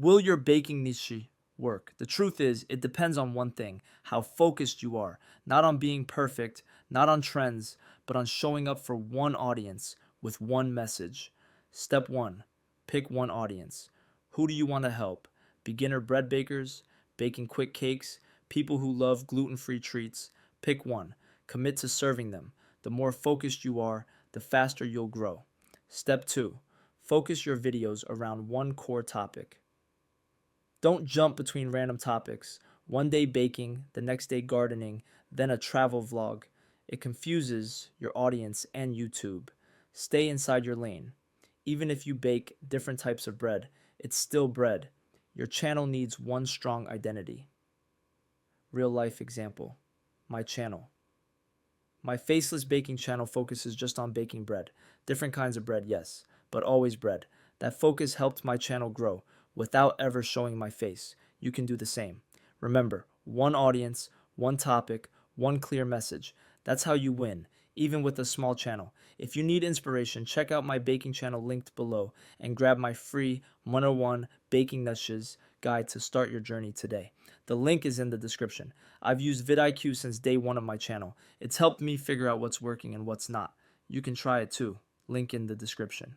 Will your baking niche work? The truth is, it depends on one thing: how focused you are. Not on being perfect, not on trends, but on showing up for one audience with one message. Step one: pick one audience. Who do you want to help? Beginner bread bakers, baking quick cakes, people who love gluten free treats? Pick one. Commit to serving them. The more focused you are, the faster you'll grow. Step two: focus your videos around one core topic. Don't jump between random topics. One day baking, the next day gardening, then a travel vlog. It confuses your audience and YouTube. Stay inside your lane. Even if you bake different types of bread, it's still bread. Your channel needs one strong identity. Real life example: my channel. My Faceless baking channel focuses just on baking bread. Different kinds of bread, yes, but always bread. That focus helped my channel grow without ever showing my face. You can do the same. Remember, one audience, one topic, one clear message. That's how you win, even with a small channel. If you need inspiration, check out my baking channel linked below and grab my free 101 Baking Niches guide to start your journey today. The link is in the description. I've used vidIQ since day one of my channel. It's helped me figure out what's working and what's not. You can try it too. Link in the description.